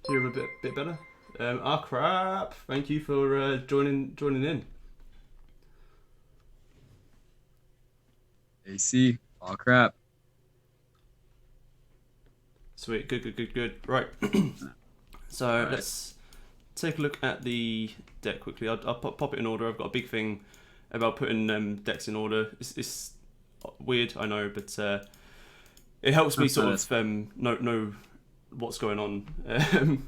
Hear him a bit better. Crap! Thank you for joining in. AC. Oh crap. Sweet, good. Right. So Alright. let's take a look at the deck quickly. I'll pop it in order. I've got a big thing about putting decks in order. It's weird, I know, but it helps me sort That's of know what's going on.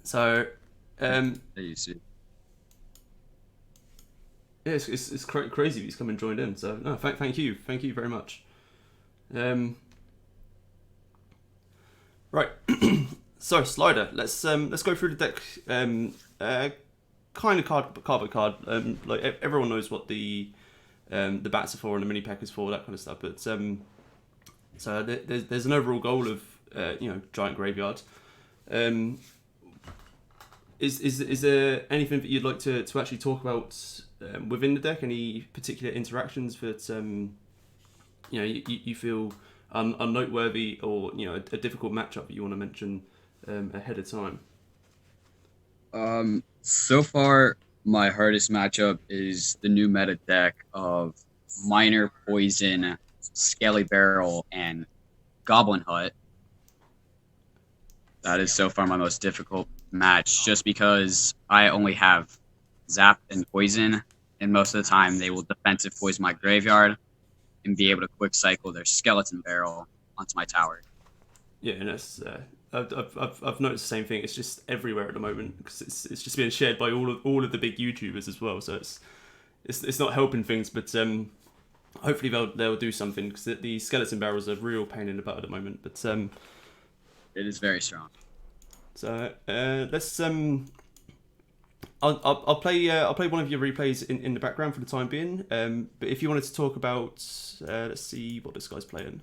So AC. yeah, it's crazy that he's come and joined in. So no, thank you very much. Um, right, so slider. Let's go through the deck. Kind of card by card. Like everyone knows what the bats are for and the mini pack is for, that kind of stuff. But so there's an overall goal of giant graveyard. Um, is there anything that you'd like to actually talk about within the deck? Any particular interactions that you feel are noteworthy, or a difficult matchup that you want to mention ahead of time? So far my hardest matchup is the new meta deck of Miner, Poison, Skelly Barrel, and Goblin Hut. That is so far my most difficult match, just because I only have Zap and Poison, and most of the time they will defensive poison my graveyard and be able to quick cycle their Skeleton Barrel onto my tower. Yeah, and that's I've noticed the same thing. It's just everywhere at the moment because it's just being shared by all of the big YouTubers as well. So it's not helping things, but hopefully they'll do something because the skeleton barrels are a real pain in the butt at the moment. But It is very strong. so let's I'll play one of your replays in the background for the time being. But if you wanted to talk about let's see what this guy's playing.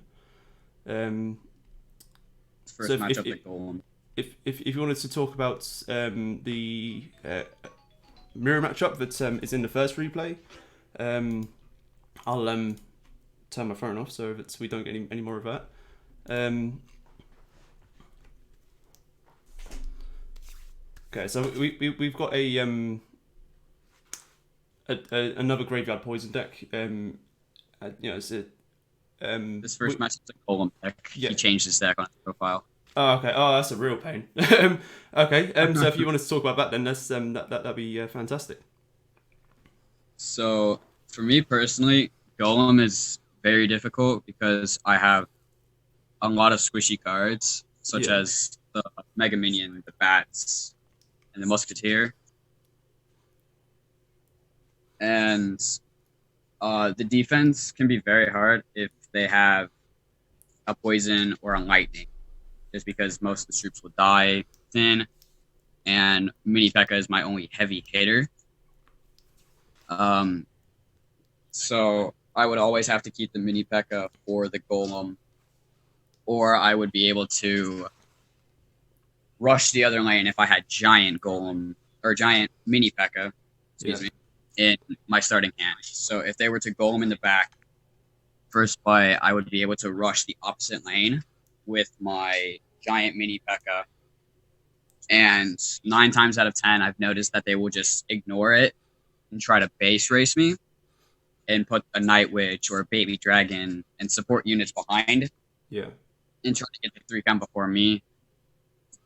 Um, so First matchup, the Golem. if you wanted to talk about the mirror matchup that is in the first replay, I'll turn my phone off so that we don't get any more of that. Okay, so we've got another graveyard poison deck. It's a This first match is a Golem deck. yeah. He changed his deck on his profile. Oh, okay. Oh, that's a real pain. Okay. So if you wanted to talk about that, then that'd be fantastic. So for me personally, Golem is very difficult because I have a lot of squishy cards, such Yeah. as the Mega Minion, the Bats, and the Musketeer. And the defense can be very hard if they have a Poison or a Lightning, just because most of the troops will die thin, and Mini P.E.K.K.A is my only heavy hitter. Um, so I would always have to keep the Mini P.E.K.K.A for the Golem, or I would be able to rush the other lane if I had Giant Golem or Giant Mini P.E.K.K.A, excuse me, in my starting hand. So if they were to Golem in the back, first play, I would be able to rush the opposite lane with my Giant Mini P.E.K.K.A. And 9 times out of 10, I've noticed that they will just ignore it and try to base race me and put a Night Witch or a Baby Dragon and support units behind Yeah. and try to get the 3 count before me.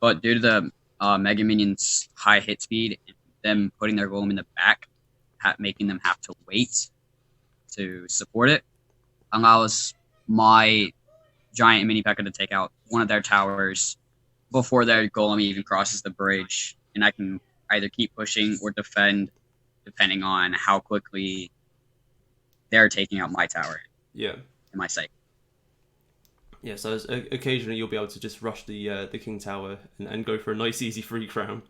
But due to the Mega Minions' high hit speed and them putting their Golem in the back, making them have to wait to support it, allows my Giant Mini P.E.K.K.A to take out one of their towers before their Golem even crosses the bridge, and I can either keep pushing or defend depending on how quickly they're taking out my tower Yeah. in my site. Yeah. So occasionally you'll be able to just rush the king tower and go for a nice easy free crown.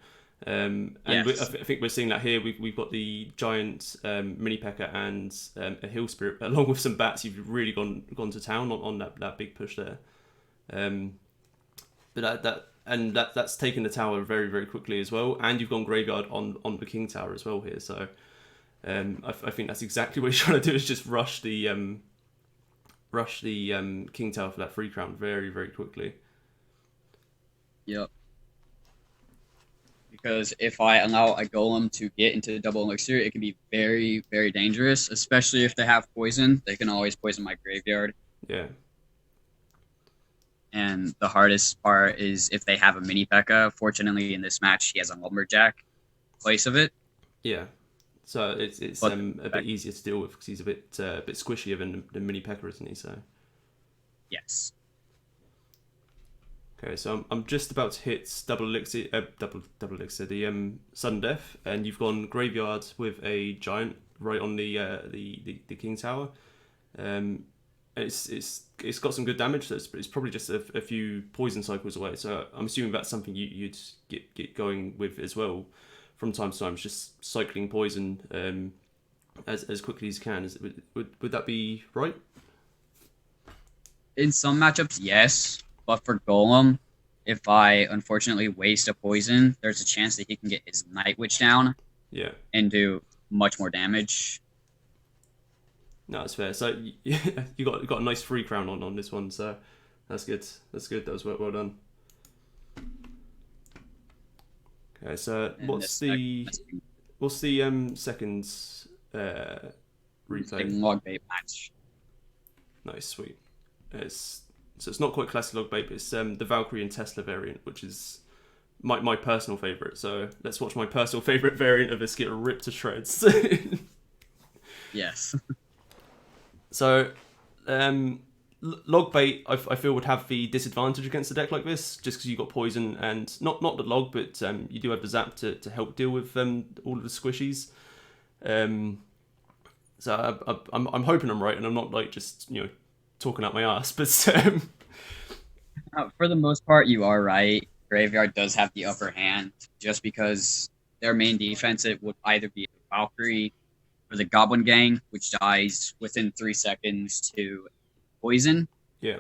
And Yes. I think we're seeing that here. We've got the giant mini P.E.K.K.A and a hill spirit along with some bats. You've really gone to town on that big push there. Um, but that's taken the tower very very quickly as well. And you've gone graveyard on the king tower as well here. So I think that's exactly what he's trying to do, is just rush the king tower for that free crown very very quickly. Yep. because if I allow a golem to get into the double elixir, it can be very, very dangerous, especially if they have poison. They can always poison my graveyard. Yeah. And the hardest part is if they have a mini P.E.K.K.A. Fortunately, in this match, he has a lumberjack in place of it. Yeah. So it's But a bit easier to deal with because he's a bit squishier than mini P.E.K.K.A., isn't he? So. yes. Okay, so I'm just about to hit double elixir, the sudden death, and you've gone graveyard with a giant right on the king tower. It's got some good damage. So it's probably just a few poison cycles away. So I'm assuming that's something you'd get going with as well from time to time. It's just cycling poison as quickly as you can. Would that be right? In some matchups, yes. But for Golem, if I unfortunately waste a poison, there's a chance that he can get his Night Witch down. Yeah. And do much more damage. No, that's fair. So you got a nice free crown on this one. So that's good. That's good. That was well done. Okay, so And what's the second replay? Log bait match. Nice, sweet. It's not quite classic log bait, but it's the Valkyrie and Tesla variant, which is my personal favourite. So let's watch my personal favourite variant of this get ripped to shreds. Yes. So log bait, I feel would have the disadvantage against a deck like this, just because you got poison and not the log, but you do have the zap to help deal with all of the squishies. So I'm hoping I'm right, and I'm not like just talking out my ass, but For the most part, you are right. Graveyard does have the upper hand, just because their main defense it would either be Valkyrie or the Goblin Gang, which dies within 3 seconds to poison. Yeah.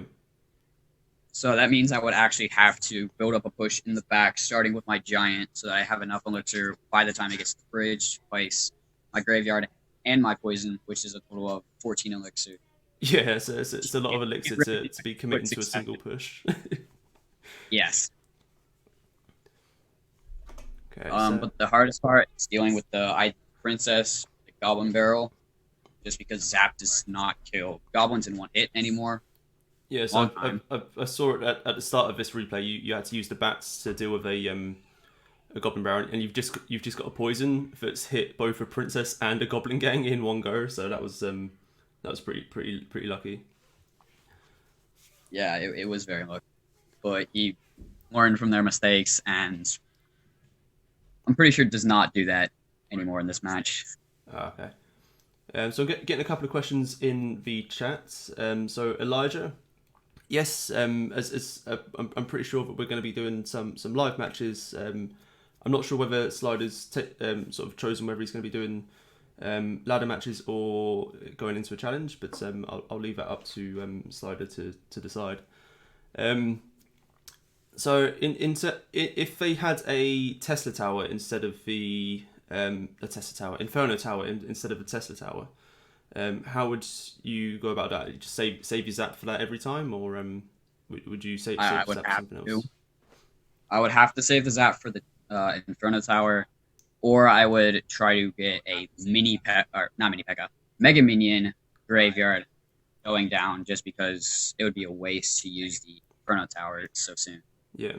So that means I would actually have to build up a push in the back, starting with my giant, so that I have enough elixir by the time it gets to the bridge, place my graveyard, and my poison, which is a total of 14 elixir. Yeah, so it's a lot of elixir to be committing to a single push. Yes. Okay. But the hardest part is dealing with the princess, the goblin barrel, just because zap does not kill goblins in one hit anymore. Yeah, so I saw it at the start of this replay. You had to use the bats to deal with a goblin baron, and you've just got a poison that's hit both a princess and a goblin gang in one go. So that was pretty lucky. Yeah, it was very lucky, but he learned from their mistakes, and I'm pretty sure does not do that anymore in this match. Okay. So getting a couple of questions in the chat. So Elijah. Yes, I'm pretty sure that we're going to be doing some live matches. I'm not sure whether Slider's sort of chosen whether he's going to be doing ladder matches or going into a challenge, but I'll leave that up to Slider to decide. So if they had a Tesla tower instead of a Tesla tower, Inferno tower instead of a Tesla tower, how would you go about that? You just save your zap for that every time, or would you save zap for something else? I would have to save the zap for the Inferno tower, or I would try to get a Mega Minion graveyard going down, just because it would be a waste to use the Inferno tower so soon. Yeah.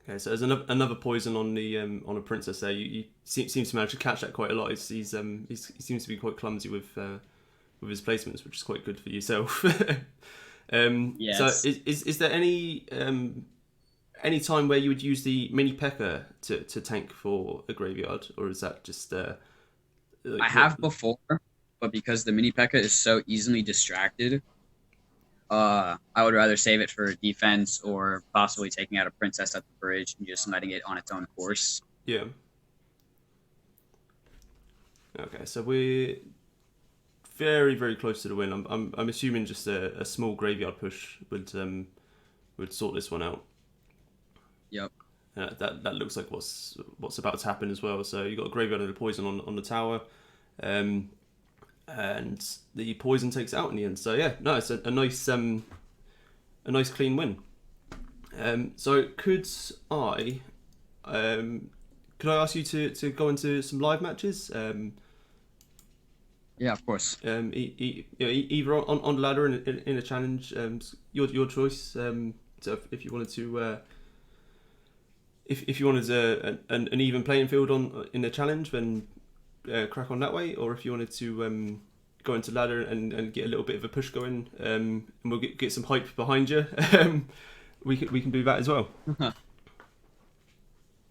Okay, so there's another poison on a princess there. You seems to manage to catch that quite a lot. He seems to be quite clumsy with his placements, which is quite good for yourself. Yes. So is there any time where you would use the mini P.E.K.K.A. to tank for a graveyard, or is that just I have before, but because the mini P.E.K.K.A. is so easily distracted, I would rather save it for defense or possibly taking out a princess at the bridge and just letting it on its own course. Yeah. Okay, so we're very, very close to the win. I'm assuming just a small graveyard push would sort this one out. Yep. That looks like what's about to happen as well. So you got a graveyard and a poison on the tower. And the poison takes it out in the end. So yeah, no, it's a nice clean win. So um, could I ask you to go into some live matches? Yeah, of course. Either on the ladder in a challenge. Your choice. So if you wanted to, if you wanted an even playing field in a challenge, then crack on that way. Or if you wanted to go into ladder and get a little bit of a push going, and we'll get some hype behind you. We can do that as well.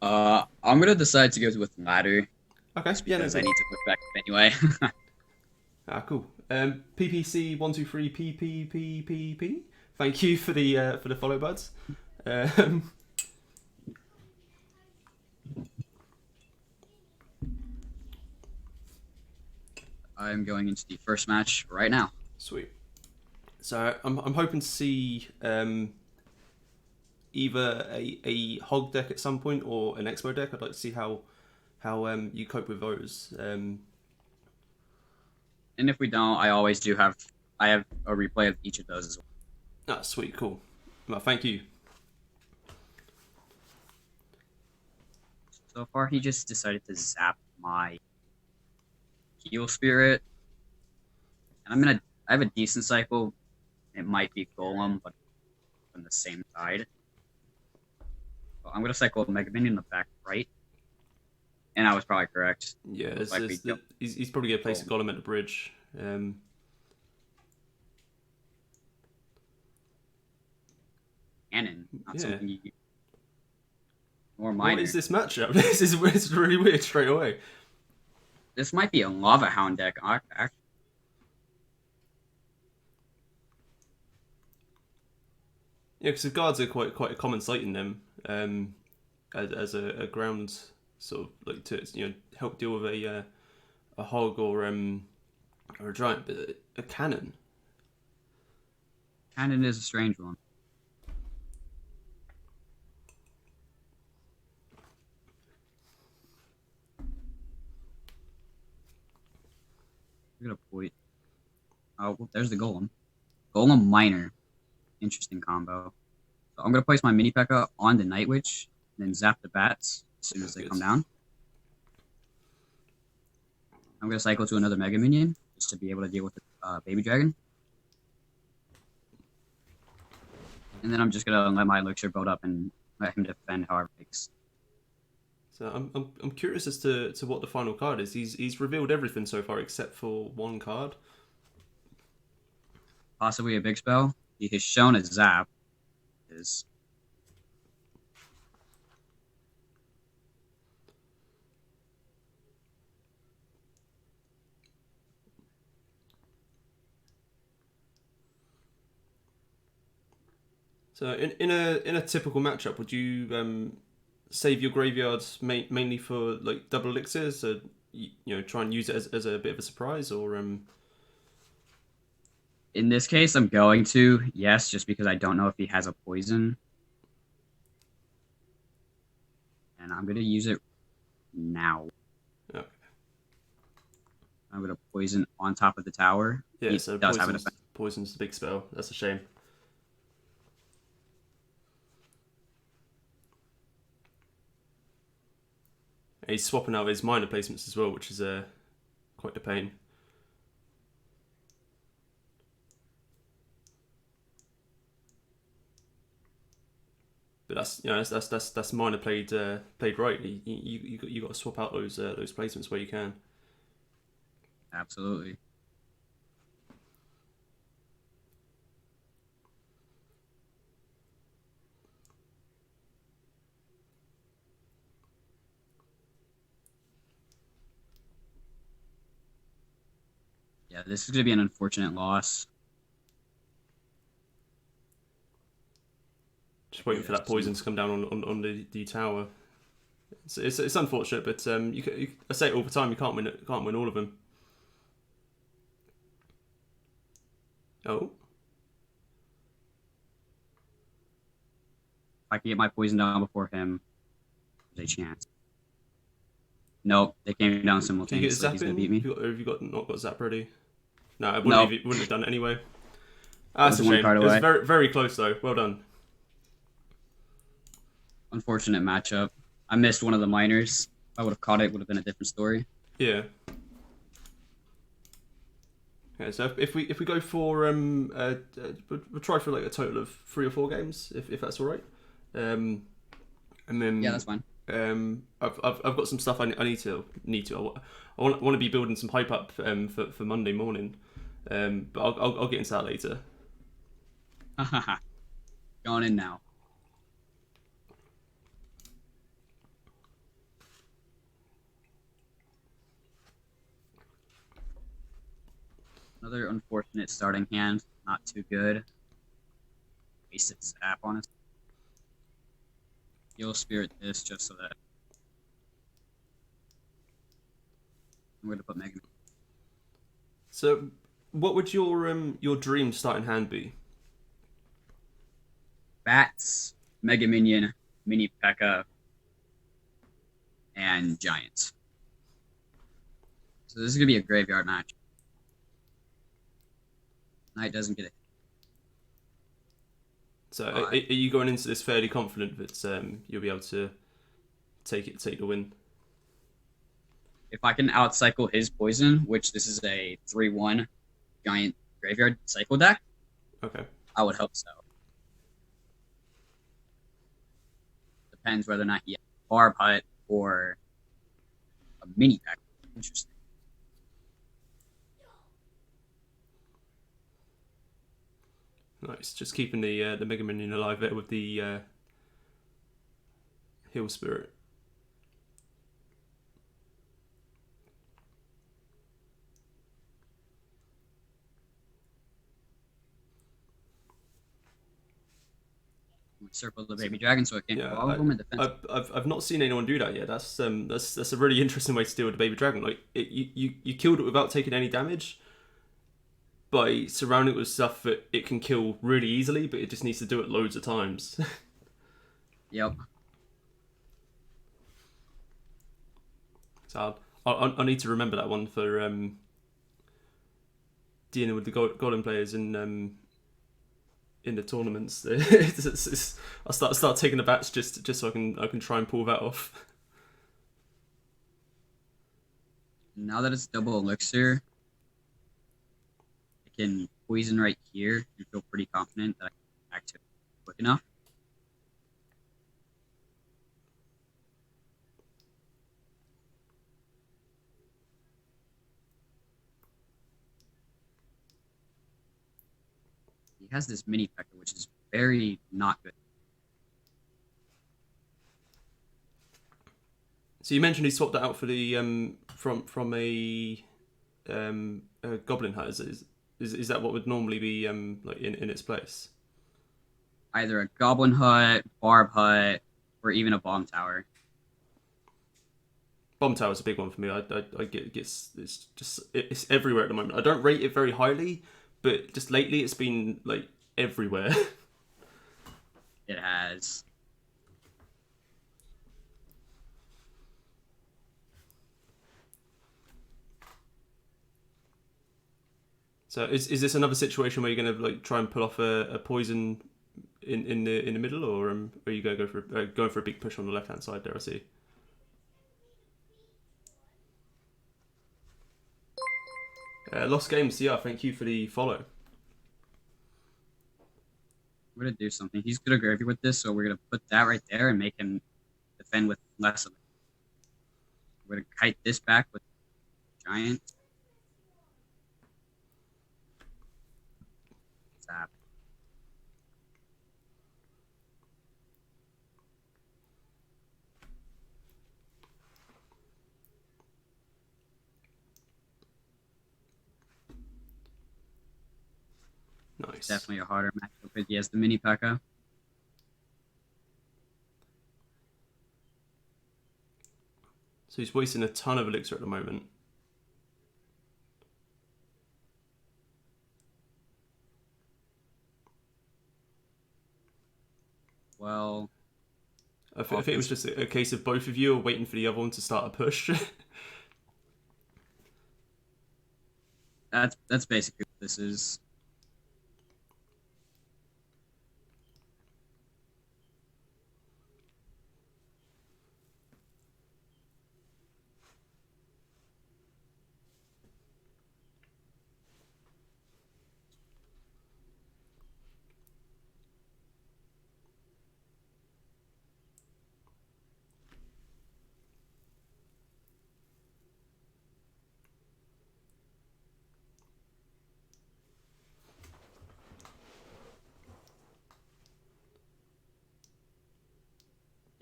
I'm gonna decide to go with ladder Okay. Yeah. because I need to push back anyway. Cool. PPC 123 PPPPP. Thank you for the follow, buds. I'm going into the first match right now. Sweet. So I'm hoping to see either a hog deck at some point or an expo deck. I'd like to see how you cope with those. And if we don't, I always do have. I have a replay of each of those as well. Sweet, cool. Well, thank you. So far, he just decided to zap my heal spirit, and I have a decent cycle. It might be golem, but on the same side. So I'm gonna cycle Mega Minion in the back right, and I was probably correct. Yeah, he's probably gonna place a golem at the bridge. Cannon, not something you. Or What minor. is this matchup? This is really weird straight away. This might be a Lava Hound deck. Yeah, because the guards are quite a common sight in them, as a ground sort of like to help deal with a hog or a giant, but a cannon. Cannon is a strange one. I'm gonna point. Oh, well, there's the golem. Golem minor. Interesting combo. So I'm gonna place my mini P.E.K.K.A on the Night Witch, and then zap the bats as soon as they come down. I'm gonna cycle to another Mega Minion just to be able to deal with the baby dragon. And then I'm just gonna let my elixir build up and let him defend however it takes. So I'm curious as to what the final card is. He's revealed everything so far except for one card. Possibly a big spell. He has shown a zap. Is So in a typical matchup, would you save your graveyards mainly for like double elixirs? So try and use it as a bit of a surprise, or in this case, I'm going to yes, just because I don't know if he has a poison, and I'm gonna use it now. Okay. I'm gonna poison on top of the tower. Yeah, he so does have an effect. Poison's the big spell. That's a shame. And he's swapping out his minor placements as well, which is quite the pain. But that's minor played right. You got to swap out those placements where you can. Absolutely. Yeah, this is going to be an unfortunate loss. Just waiting for that poison to come down on the tower. It's unfortunate, but I say it all the time. You can't win all of them. Oh. If I can get my poison down before him, there's a chance. Nope, they came down simultaneously. He's going to beat me. Have you not got zap ready? No, I wouldn't have done it anyway. That's a shame. It was very, very close though. Well done. Unfortunate matchup. I missed one of the minors. If I would have caught it, would have been a different story. Yeah. Okay, so if we go for we'll try for like a total of 3 or 4 games if that's all right. And then Yeah, that's fine. I've got some stuff I need to I want to be building some hype up for Monday morning. But I'll get into that later. Going in now. Another unfortunate starting hand. Not too good. Wasted sap on it. You'll spirit this just so that I'm going to put Mega. So, what would your dream starting hand be? Bats, Mega Minion, Mini P.E.K.K.A, and Giants. So this is going to be a graveyard match. Knight doesn't get it. So, are you going into this fairly confident that you'll be able to take the win? If I can outcycle his poison, which this is a 3-1 giant graveyard cycle deck, Okay. I would hope so. Depends whether or not he has a Barb Hut or a mini pack. Interesting. Nice. Just keeping the Mega Minion alive there with the Hill Spirit. Circle the baby dragon so it can't Yeah, follow them in defense. I've not seen anyone do that yet. That's a really interesting way to deal with the baby dragon. Like you killed it without taking any damage by surrounding it with stuff that it can kill really easily, but it just needs to do it loads of times. Yep. So I need to remember that one for dealing with the golden players in the tournaments. I'll start taking the bats just so I can try and pull that off. Now that it's double elixir, I can poison right here and feel pretty confident that I can act quick enough. He has this mini P.E.K.K.A, which is very not good. So you mentioned he swapped that out for the from a goblin hut. Is that what would normally be like in its place? Either a Goblin Hut, Barb Hut, or even a Bomb Tower. Bomb tower is a big one for me. I get it's everywhere at the moment. I don't rate it very highly, but just lately it's been like everywhere. It has. So is this another situation where you're going to like try and pull off a poison in the middle, or are you going to go for a big push on the left hand side there? I see. Lost Games, yeah, thank you for the follow. We're going to do something. He's going to gravy with this, so we're going to put that right there and make him defend with less of it. We're going to kite this back with Giant. Zap. Nice. Definitely a harder matchup because he has the mini P.E.K.K.A. So he's wasting a ton of elixir at the moment. Well, I think it was just a case of both of you are waiting for the other one to start a push. that's basically what this is.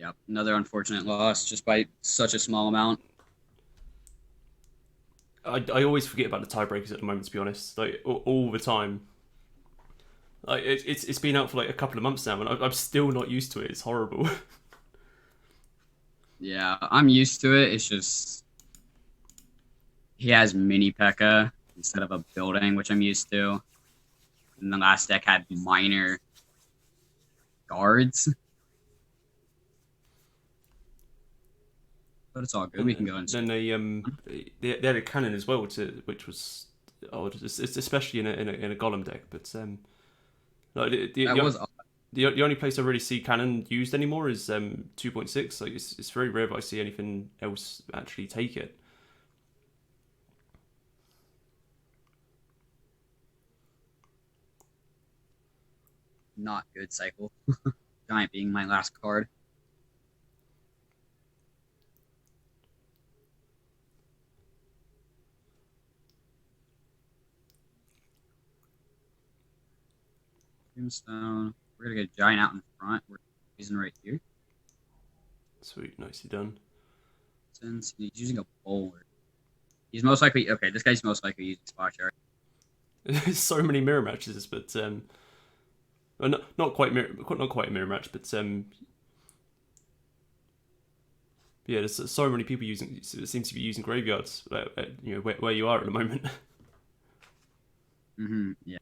Yep, another unfortunate loss just by such a small amount. I always forget about the tiebreakers at the moment, to be honest. Like all the time. Like it's been out for like a couple of months now, and I'm still not used to it. It's horrible. Yeah, I'm used to it. It's just he has mini P.E.K.K.A. instead of a building, which I'm used to. And the last deck had minor guards. But it's all good. We can go then into they had a cannon as well, which was odd, especially in a golem deck. But like that was the only place I really see cannon used anymore is 2.6. Like it's very rare that I see anything else actually take it. not good cycle. Giant being my last card. Tombstone. We're gonna get giant out in front. We're using right here. Sweet, nicely done. Since he's using a bowler. He's most likely okay. This guy's most likely using spot shard. There's so many mirror matches, but well, not quite a mirror match, but yeah, there's so many people seem to be using graveyards, where you are at the moment. Yeah.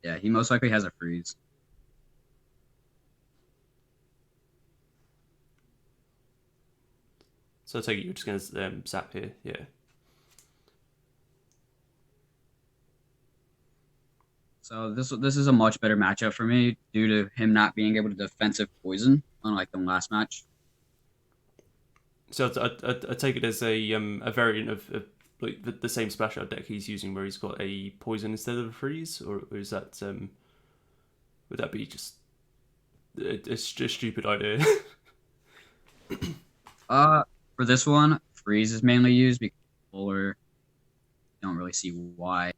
Yeah, he most likely has a freeze. So I take it you're just gonna zap here, yeah. So this is a much better matchup for me due to him not being able to defensive poison, unlike the last match. So I take it as a variant of like the same splash out deck he's using, where he's got a poison instead of a freeze, or is that would that be just a stupid idea? For this one, freeze is mainly used because bowler don't really see why.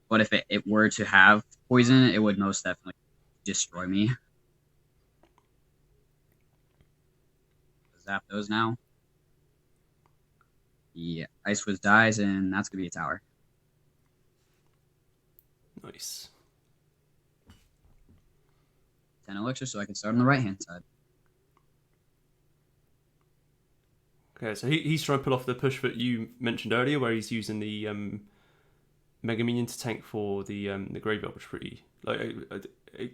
But if it were to have poison, it would most definitely destroy me. Zap those now. Yeah, Ice Wiz dies, and that's gonna be a tower. Nice. 10 elixir, so I can start on the right hand side. Okay, so he's trying to pull off the push that you mentioned earlier, where he's using the Mega Minion to tank for the graveyard, which is pretty like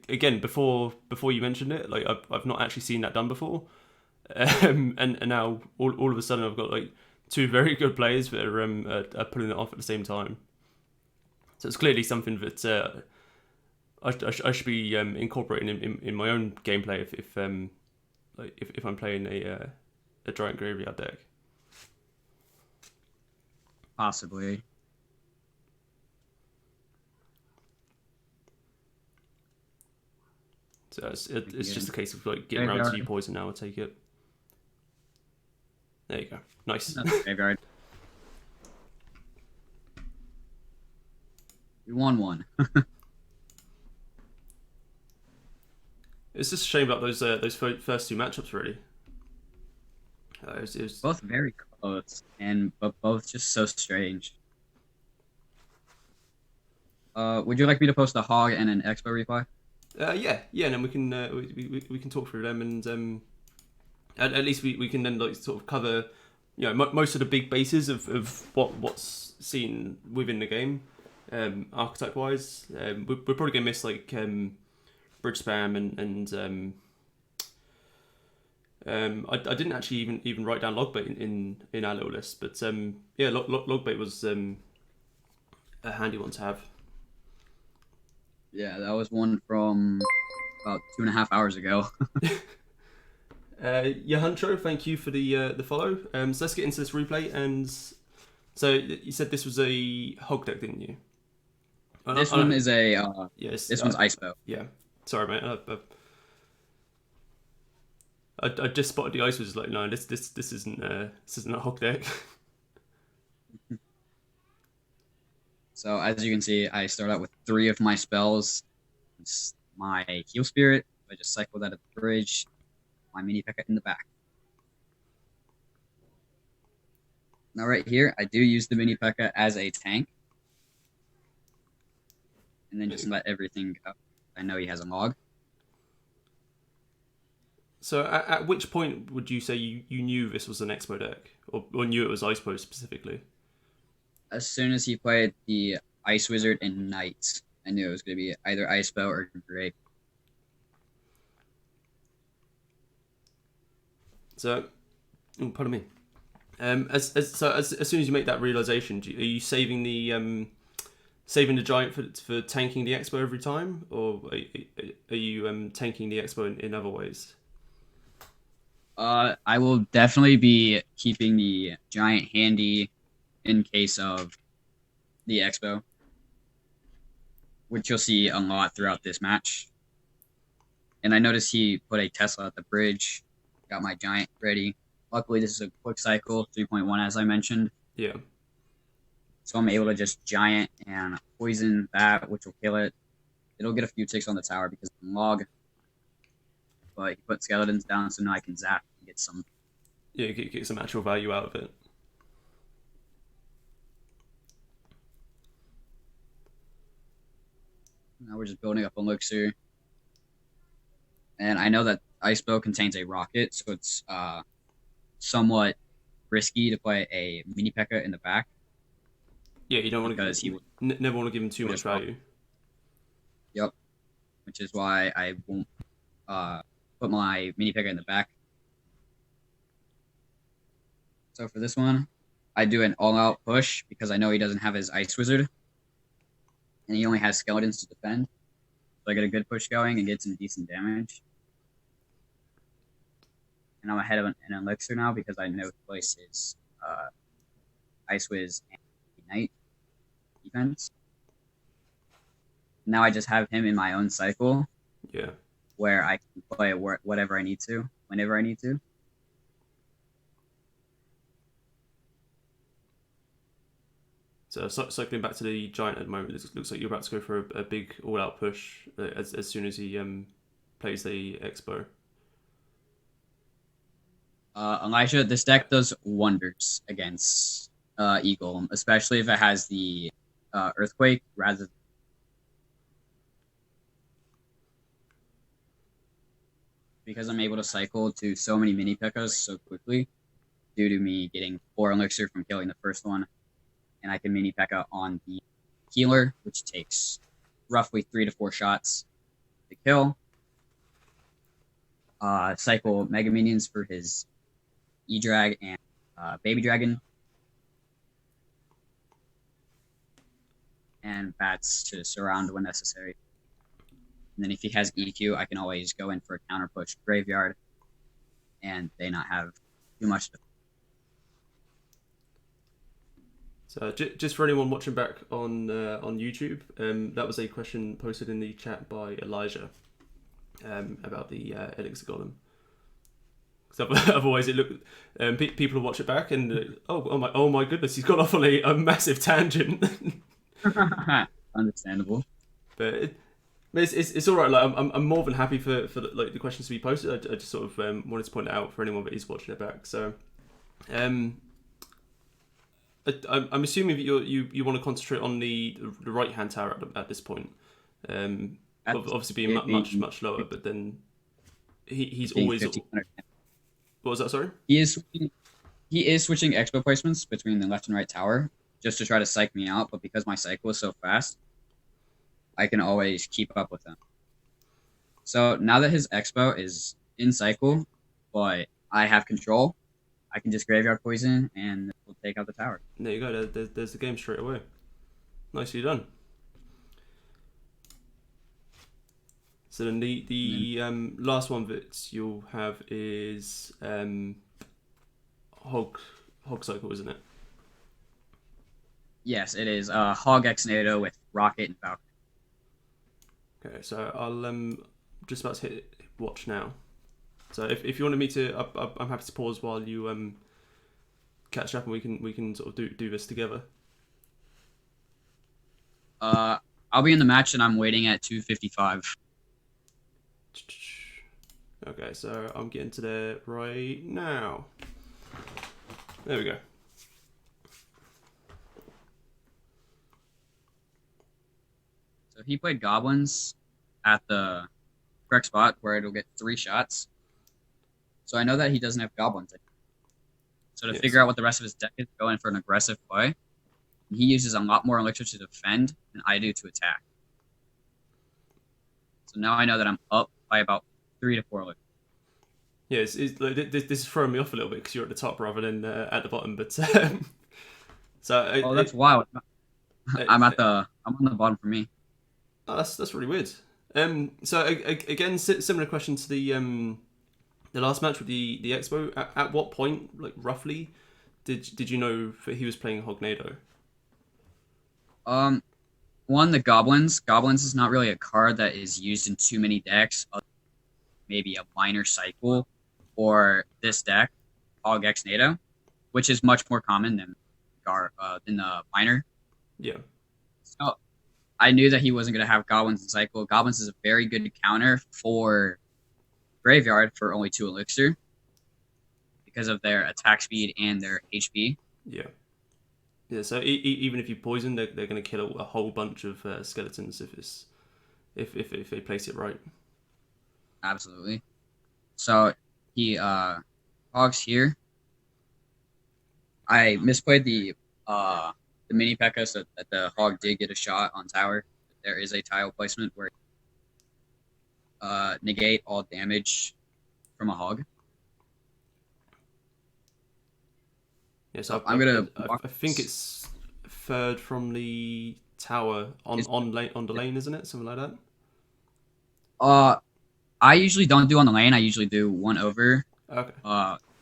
again before you mentioned it, like I've not actually seen that done before, and now all of a sudden I've got like two very good players that are pulling it off at the same time. So it's clearly something that I should be incorporating in my own gameplay if I'm playing a giant graveyard deck. Possibly. So it's just a case of like getting around to you poison now. I'll take it. There you go. Nice. Graveyard. We won one. It's just a shame about those first two matchups, really. It was... Both very close, but both just so strange. Would you like me to post a hog and an expo reply? Yeah, and then we can talk through them, and at least we can then like sort of cover, most of the big bases of what's seen within the game, archetype wise. We're probably gonna miss like bridge spam and I didn't actually even write down log bait in our little list, but yeah, log bait was a handy one to have. Yeah, that was one from about 2.5 hours ago. Huncho, thank you for the follow. So let's get into this replay. And so you said this was a hog deck, didn't you? This one is a yes. This one's Ice Bow. Yeah, sorry, mate. I just spotted the ice. Was like, no, this isn't a hog deck. So as you can see, I start out with 3 of my spells. It's my Heal Spirit, I just cycle that at the bridge, my mini P.E.K.K.A in the back. Now right here, I do use the mini P.E.K.K.A as a tank. And then just let everything go. I know he has a log. So at which point would you say you knew this was an Expo deck? Or knew it was ISPO specifically? As soon as he played the Ice Wizard and Knight, I knew it was going to be either ISPO or Drake. So, pardon me. As soon as you make that realization, are you saving the giant for tanking the Expo every time, or are you tanking the Expo in other ways? I will definitely be keeping the giant handy in case of the Expo, which you'll see a lot throughout this match. And I noticed he put a Tesla at the bridge, got my giant ready. Luckily, this is a quick cycle, 3.1 as I mentioned. Yeah. So I'm able to just giant and poison that, which will kill it. It'll get a few ticks on the tower because of the log. But he put skeletons down, so now I can zap and get some. Yeah, get some actual value out of it. Now we're just building up elixir. And I know that Ice Bow contains a rocket, so it's somewhat risky to play a mini P.E.K.K.A in the back. Yeah, you don't want to never want to give him too much value. Yep, which is why I won't put my mini P.E.K.K.A in the back. So for this one, I do an all-out push because I know he doesn't have his Ice Wizard, and he only has skeletons to defend. So I get a good push going and get some decent damage. And I'm ahead of an elixir now because I know to place his Ice Wiz and Knight defense. Now I just have him in my own cycle. Yeah. Where I can play whatever I need to, whenever I need to. So cycling back to the giant at the moment, it looks like you're about to go for a big all-out push as soon as he plays the Expo. Elijah, this deck does wonders against Eagle, especially if it has the Earthquake rather than because I'm able to cycle to so many mini P.E.K.K.As so quickly due to me getting 4 elixir from killing the first one. And I can mini P.E.K.K.A on the healer, which takes roughly 3 to 4 shots to kill. Cycle Mega Minions for his E-Drag and Baby Dragon. And Bats to surround when necessary. And then if he has EQ, I can always go in for a counter push Graveyard, and they not have too much to. So just for anyone watching back on YouTube, that was a question posted in the chat by Elijah about the Elixir Golem. Because otherwise, it looked people will watch it back and oh my goodness, he's gone off on a massive tangent. Understandable, but it's all right. Like I'm more than happy for like the questions to be posted. I just sort of wanted to point it out for anyone that is watching it back. So, I'm assuming that you want to concentrate on the right hand tower at this point. Obviously being much lower, but then he's always. What was that? Sorry. He is switching expo placements between the left and right tower just to try to psych me out. But because my cycle is so fast, I can always keep up with him. So now that his expo is in cycle, but I have control, I can just graveyard poison and we'll take out the tower. There you go. There's the game straight away. Nicely done. So then the last one that you'll have is Hog Cycle, isn't it? Yes, it is. Hog X NATO with Rocket and Falcon. Okay, so I'll just about to hit watch now. So if you wanted me to, I'm happy to pause while you catch up and we can sort of do this together. I'll be in the match and I'm waiting at 2:55. Okay, so I'm getting to there right now. There we go. So he played goblins at the correct spot where it'll get 3 shots. So I know that he doesn't have goblins. So to Yes. figure out what the rest of his deck is, go in for an aggressive play. He uses a lot more elixir to defend than I do to attack. So now I know that I'm up by about 3 to 4 elixir. Yeah, like, this is throwing me off a little bit because you're at the top rather than at the bottom. But so Oh, that's wild. I'm on the bottom for me. Oh, that's really weird. So again, similar question to the last match with the Expo. At what point, like roughly, did you know that he was playing Hognado? One, the goblins. Goblins is not really a card that is used in too many decks. Maybe a minor cycle, or this deck, Hog X NATO, which is much more common than the minor. Yeah. So I knew that he wasn't going to have goblins in cycle. Goblins is a very good counter for graveyard for only 2 elixir because of their attack speed and their HP. Yeah. Yeah. So even if you poison, they're going to kill a whole bunch of skeletons if they place it right. Absolutely. So he hogs here. I misplayed the mini P.E.K.K.A. so that the hog did get a shot on tower. There is a tile placement where negate all damage from a hog. Yeah, so I think it's third from the tower on the lane, isn't it? Something like that. I usually don't do on the lane. I usually do 1 over. Okay.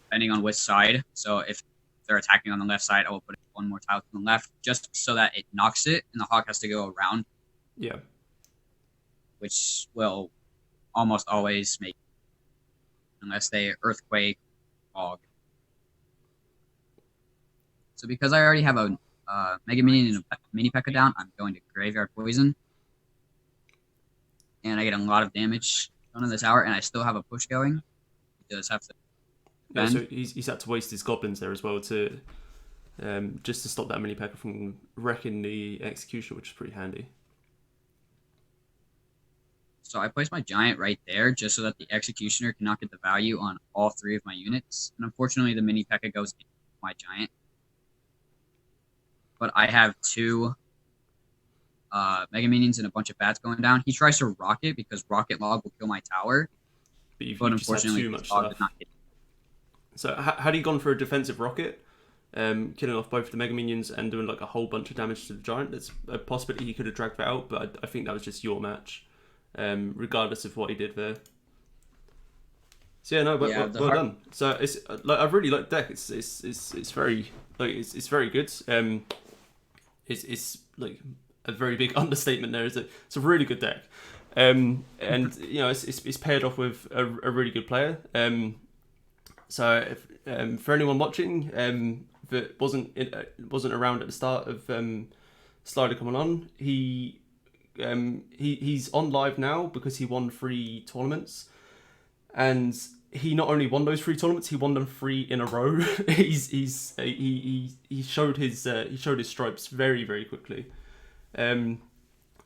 Depending on which side. So if they're attacking on the left side, I will put 1 more tile to the left, just so that it knocks it, and the hog has to go around. Yeah. Which will almost always make, unless they earthquake hog. So because I already have a Mega Minion and a Mini P.E.K.K.A. down, I'm going to Graveyard Poison. And I get a lot of damage on the tower, and I still have a push going. He does have to bend. Yeah, so he's had to waste his goblins there as well to just to stop that Mini P.E.K.K.A. from wrecking the execution, which is pretty handy. So I placed my giant right there just so that the executioner cannot get the value on all 3 of my units. And unfortunately, the Mini P.E.K.K.A. goes into my giant. But I have 2 Mega Minions and a bunch of bats going down. He tries to rocket because Rocket Log will kill my tower. But unfortunately, too much stuff. So had he gone for a defensive rocket, killing off both the Mega Minions and doing like a whole bunch of damage to the giant, there's a possibility he could have dragged that out, but I think that was just your match, regardless of what he did there. So yeah, no, well done. So it's like I really like the deck. It's very it's very good. It's like a very big understatement there. It's a really good deck. And you know it's paired off with a really good player. So if, for anyone watching that wasn't around at the start of Slider coming on, he's on live now because he won 3 tournaments, and he not only won those 3 tournaments, he won them 3 in a row. he showed his stripes very, very quickly.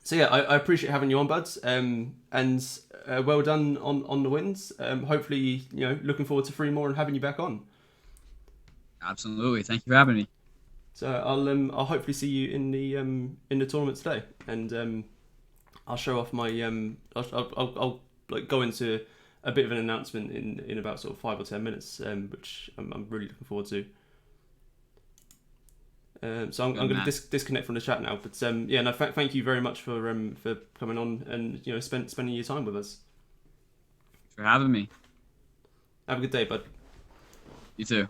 So yeah, I appreciate having you on, buds. And well done on the wins. Hopefully, you know, looking forward to 3 more and having you back on. Absolutely, thank you for having me. So I'll hopefully see you in the tournament today, and I'll show off my I'll like go into a bit of an announcement in about sort of 5 or 10 minutes, which I'm really looking forward to. So I'm going to disconnect from the chat now, but yeah, no, thank you very much for coming on and you know spending your time with us. Thanks for having me. Have a good day, bud. You too.